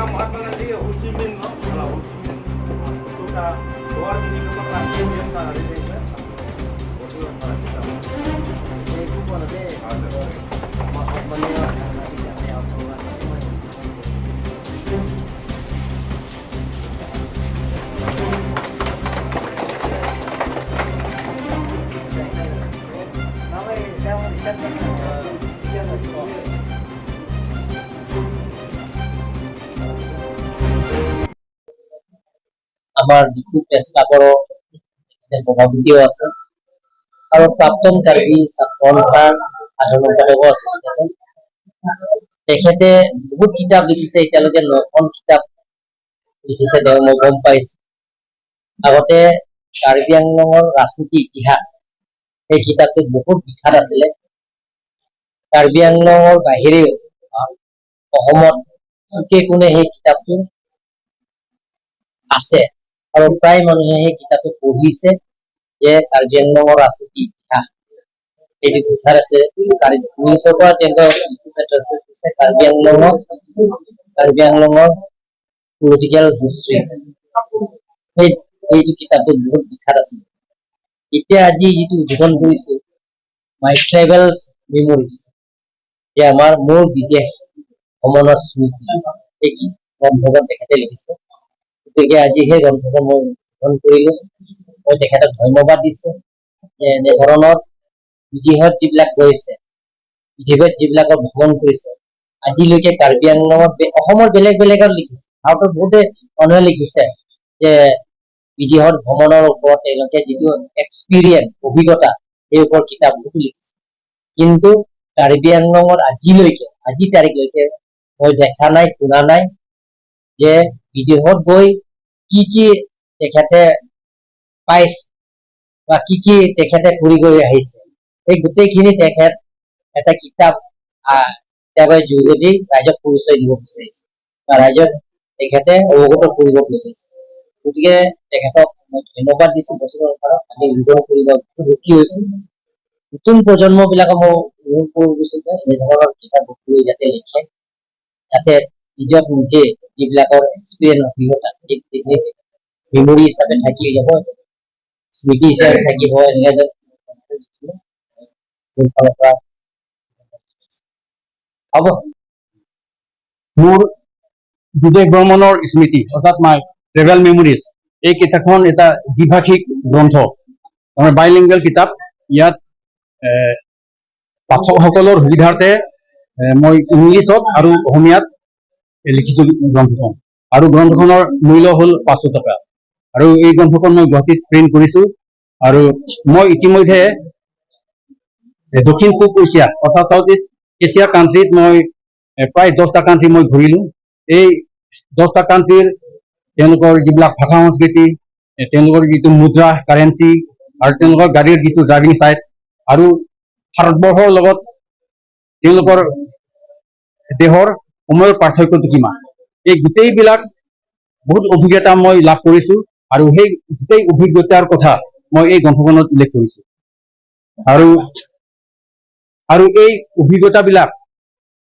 Mahatma Gandhi, Ho Chi Minh, no? Ho Chi Minh. Itu dah luar ini ke Malaysia dia tak ada ni. Itu apa kita? Itu pun ada. Mahatma Gandhi nanti ada apa? আমার যিটো চেষ্টা করো প্ৰভাৱিতও আছে আৰু প্ৰাক্তন কাৰ্বি ছাত্ৰসন্থাৰ সাধাৰণ সম্পাদকো আছে তেখেতে বহুত কিতাপ লিখিছে এতিয়ালৈকে 9খন কিতাপ লিখিছে তেওঁ মই গম পাইছো আগতে কাৰ্বি আংলঙৰ ৰাজনীতি ইতিহাস এই কিতাপটো বহুত বিখ্যাত আছিলে কাৰ্বি আংলঙৰ বাহিৰেও অসমত কোনে কোনে সেই কিতাপটো আছে আৰু প্ৰায় মানুহে সেই কিতাপটো পঢ়িছে যে কাৰ্বি আংলঙৰ ৰাজনীতি ইতিহাস এইটো বিখ্যাত আছে ইংলিছৰ পৰা তেওঁলোকে লিখিছে কাৰ্বি আংলঙৰ পলিটিকেল হিষ্ট্ৰী এইটো কিতাপটো বহুত বিখ্যাত আছিল এতিয়া আজি যিটো উদ্বোধন কৰিছো মাই ট্ৰেভেলছ মেমৰিজ আমাৰ মোৰ বিদেশ ভ্ৰমণৰ স্মৃতি এই গ্ৰন্থখন তেখেতে লিখিছে গতিকে আজি সেই গ্ৰন্থখন মই উদ্বোধন কৰিলো মই তেখেতক ধন্যবাদ দিছো যে এনেধৰণৰ বিদেশত যিবিলাক গৈছে বিদেশত যিবিলাকৰ ভ্ৰমণ কৰিছে আজিলৈকে কাৰ্বি আংলঙত অসমৰ বেলেগ বেলেগত লিখিছে ভাৰতৰ বহুতে মানুহে লিখিছে যে বিদেশত ভ্ৰমণৰ ওপৰত তেওঁলোকে যিটো এক্সপিৰিয়েঞ্চ অভিজ্ঞতা সেই ওপৰত কিতাপ বহুতো লিখিছে কিন্তু কাৰ্বি আংলঙত আজি তাৰিখলৈকে মই দেখা নাই শুনা নাই যে বিদেশত গৈ কি তেখেতে পাইছে বা কি তেখেতে কৰি গৈ আহিছে এই গোটেইখিনি তেখেত এটা কিতাপ কিতাপৰ যোগেদি ৰাইজক পৰিচয় দিব বিচাৰিছে বা ৰাইজক তেখেতে অৱগত কৰিব বিচাৰিছে গতিকে তেখেতক মই ধন্যবাদ দিছো বছৰৰ পৰা আমি উদ্বোধন কৰিব সুখী হৈছো নতুন প্ৰজন্মবিলাকক মই অনুৰোধ কৰিব বিচাৰিছো যে এনেধৰণৰ কিতাপ যাতে লিখে যাতে নিজক নিজে যিবিলাকৰ এক্সপিৰিয়েঞ্চ অভিজ্ঞতা মেমৰি হিচাপে থাকি যাব স্মৃতি হিচাপে থাকিব এনেকে হ'ব মোৰ বিদেশ ভ্ৰমণৰ স্মৃতি অৰ্থাৎ মাই ট্ৰেভেল মেমৰিজ এই কিতাপখন এটা দ্বিভাষিক গ্ৰন্থ আমাৰ বাইলিংগুৱেল কিতাপ ইয়াত পাঠকসকলৰ সুবিধাৰ্থে মই ইংলিছত আৰু অসমীয়াত লিখিছো গ্ৰন্থখন আৰু গ্ৰন্থখনৰ মূল্য হ'ল 500 টকা আৰু এই গ্ৰন্থখন মই গুৱাহাটীত প্ৰিণ্ট কৰিছো আৰু মই ইতিমধ্যে দক্ষিণ পূব এছিয়া অৰ্থাৎ সাউথ ইষ্ট এছিয়া কাণ্ট্ৰিত মই প্ৰায় 10টা কাণ্ট্ৰি মই ঘূৰিলো এই 10টা কাণ্ট্ৰিৰ তেওঁলোকৰ যিবিলাক ভাষা সংস্কৃতি তেওঁলোকৰ যিটো মুদ্ৰা কাৰেঞ্চি আৰু তেওঁলোকৰ গাড়ীৰ যিটো ড্ৰাইভিং চাইট আৰু ভাৰতবৰ্ষৰ লগত তেওঁলোকৰ দেশৰ সময়ৰ পাৰ্থক্যটো কিমান এই গোটেইবিলাক বহুত অভিজ্ঞতা মই লাভ কৰিছো আৰু সেই গোটেই অভিজ্ঞতাৰ কথা মই এই গ্ৰন্থখনত উল্লেখ কৰিছো আৰু এই অভিজ্ঞতাবিলাক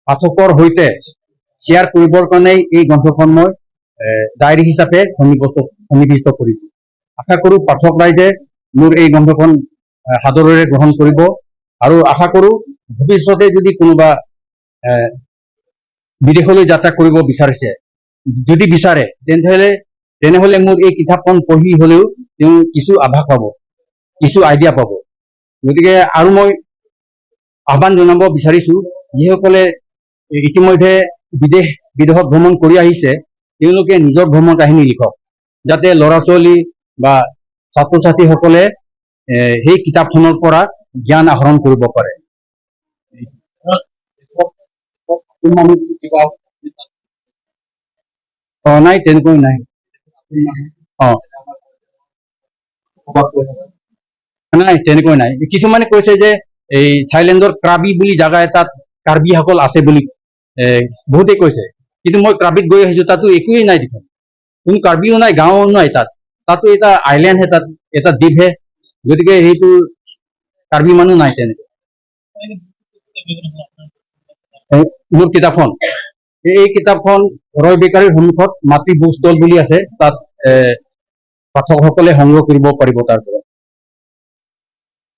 পাঠকৰ সৈতে শ্বেয়াৰ কৰিবৰ কাৰণে এই গ্ৰন্থখন মই ডায়েৰী হিচাপে সন্নিৱিষ্ট কৰিছো আশা কৰো পাঠক ৰাইজে মোৰ এই গ্ৰন্থখন সাদৰেৰে গ্ৰহণ কৰিব আৰু আশা কৰো ভৱিষ্যতে যদি কোনোবা বিদেশলৈ যাত্ৰা কৰিব যদি বিচাৰে তেনেহলে মোৰ এই কিতাপখন পঢ়ি হলেও তেওঁ কিছু আভাস পাব কিছু আইডিয়া পাব গতিকে আৰু মই আহ্বান জনাব বিচাৰিছো যিসকলে ইতিমধ্যে বিদেশত ভ্ৰমণ কৰি আহিছে তেওঁলোকে নিজৰ ভ্ৰমণ কাহিনী লিখক যাতে ল'ৰা ছোৱালী বা ছাত্ৰ ছাত্ৰীসকলে সেই কিতাপখনৰ পৰা জ্ঞান আহৰণ কৰিব পাৰে নাই তেনেকৈ নাই নাই তেনেকৈ নাই কিছুমানে কৈছে যে এই থাইলেণ্ডৰ ক্ৰাবি বুলি জাগা এটাত কাৰ্বিসকল আছে বুলি বহুতে কৈছে কিন্তু মই ক্ৰাবিত গৈ আহিছো তাতো একোৱেই নাই দেখোন কোনো কাৰ্বিও নাই গাঁৱো নাই তাতো এটা আইলেণ্ড এটা দ্বীপহে গতিকে সেইটো কাৰ্বি মানুহ নাই তেনেকে মোৰ কিতাপখন এই কিতাপখন ৰয় বেকাৰীৰ সন্মুখত মাতৃ বুক ষ্টল বুলি আছে তাত পাঠকসকলে সংগ্ৰহ কৰিব পাৰিব তাৰ পৰা